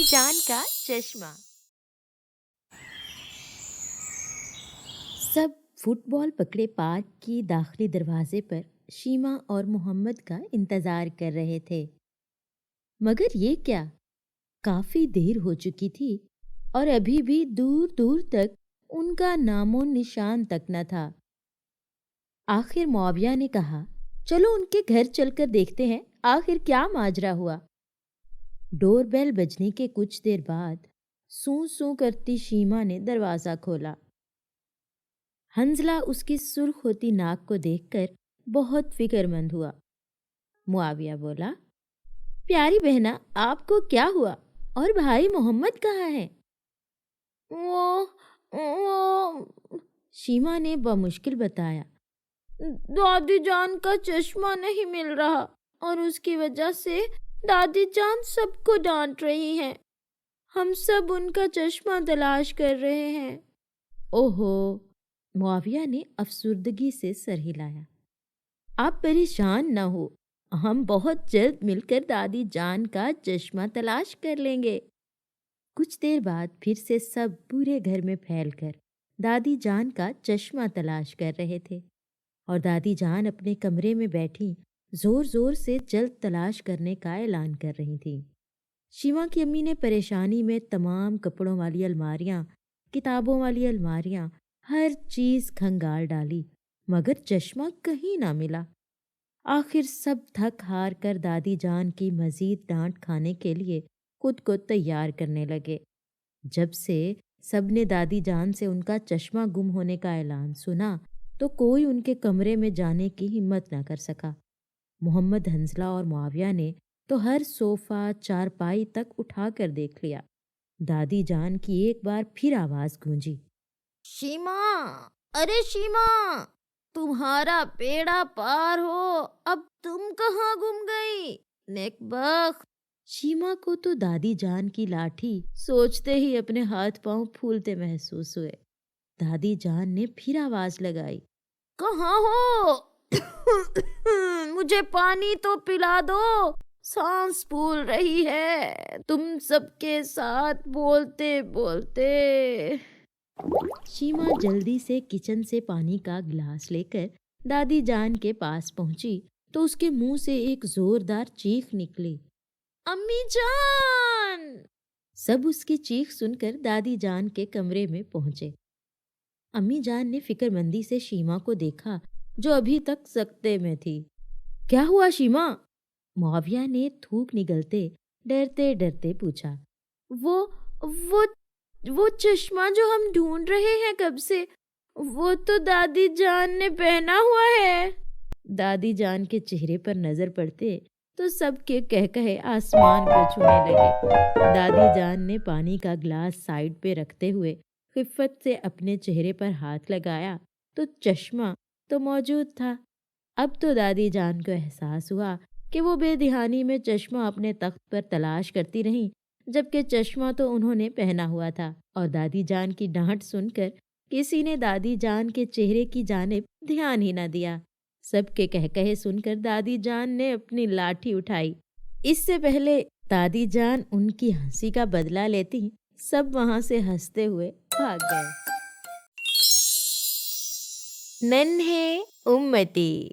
جان کا چشمہ۔ سب فٹ بال پکڑے پارک کی داخلی دروازے پر شیما اور محمد کا انتظار کر رہے تھے، مگر یہ کیا، کافی دیر ہو چکی تھی اور ابھی بھی دور دور تک ان کا نام و نشان تک نہ تھا۔ آخر معاویہ نے کہا، چلو ان کے گھر چل کر دیکھتے ہیں آخر کیا ماجرا ہوا۔ ڈور بیل بجنے کے کچھ دیر بعد سوں سوں کرتی شیما نے دروازہ کھولا۔ حنزلہ اس کی سرخ ہوتی ناک کو دیکھ کر بہت فکر مند ہوا۔ معاویہ بولا، پیاری بہنا آپ کو کیا ہوا اور بھائی محمد کہاں ہے؟ وہ شیما نے بمشکل بتایا، دادی جان کا چشمہ نہیں مل رہا اور اس کی وجہ سے دادی جان سب کو ڈانٹ رہی ہیں، ہم سب ان کا چشمہ تلاش کر رہے ہیں۔ اوہو، معاویہ نے افسردگی سے سر ہلایا، آپ پریشان نہ ہو، ہم بہت جلد مل کر دادی جان کا چشمہ تلاش کر لیں گے۔ کچھ دیر بعد پھر سے سب پورے گھر میں پھیل کر دادی جان کا چشمہ تلاش کر رہے تھے اور دادی جان اپنے کمرے میں بیٹھی زور زور سے جلد تلاش کرنے کا اعلان کر رہی تھیں۔ شیما کی امی نے پریشانی میں تمام کپڑوں والی الماریاں، کتابوں والی الماریاں، ہر چیز کھنگال ڈالی، مگر چشمہ کہیں نہ ملا۔ آخر سب تھک ہار کر دادی جان کی مزید ڈانٹ کھانے کے لیے خود کو تیار کرنے لگے۔ جب سے سب نے دادی جان سے ان کا چشمہ گم ہونے کا اعلان سنا تو کوئی ان کے کمرے میں جانے کی ہمت نہ کر سکا۔ محمد، حنزلہ اور معاویہ نے تو ہر صوفہ چارپائی تک اٹھا کر دیکھ لیا۔ دادی جان کی ایک بار پھر آواز گونجی، شیما، ارے شیما، تمہارا بیڑا پار ہو، اب تم کہاں گم گئی؟ نیک بخت۔ شیما کو تو دادی جان کی لاٹھی سوچتے ہی اپنے ہاتھ پاؤں پھولتے محسوس ہوئے۔ دادی جان نے پھر آواز لگائی، کہاں ہو؟ مجھے پانی تو پلا دو، سانس پھول رہی ہے تم سب کے ساتھ بولتے بولتے۔ شیما جلدی سے کچن سے پانی کا گلاس لے کر دادی جان کے پاس پہنچی تو اس کے منہ سے ایک زوردار چیخ نکلی، امی جان! سب اس کی چیخ سن کر دادی جان کے کمرے میں پہنچے۔ امی جان نے فکر مندی سے شیما کو دیکھا جو ابھی تک سکتے میں تھی۔ کیا ہوا شیما؟ معاویہ نے تھوک نگلتے ڈرتے ڈرتے پوچھا۔ وہ چشمہ جو ہم ڈھونڈ رہے ہیں کب سے، وہ تو دادی جان نے پہنا ہوا ہے۔ دادی جان کے چہرے پر نظر پڑتے تو سب کے کہکہے آسمان کو چھونے لگے۔ دادی جان نے پانی کا گلاس سائیڈ پہ رکھتے ہوئے خفت سے اپنے چہرے پر ہاتھ لگایا تو چشمہ تو موجود تھا۔ اب تو دادی جان کو احساس ہوا کہ وہ بے دہانی میں چشمہ اپنے تخت پر تلاش کرتی رہیں، جبکہ چشمہ تو انہوں نے پہنا ہوا تھا، اور دادی جان کی ڈانٹ سن کر کسی نے دادی جان کے چہرے کی جانب دھیان ہی نہ دیا۔ سب کے کہکہے سن کر دادی جان نے اپنی لاٹھی اٹھائی۔ اس سے پہلے دادی جان ان کی ہنسی کا بدلہ لیتی، سب وہاں سے ہنستے ہوئے بھاگ گئے۔ ننھے امتی۔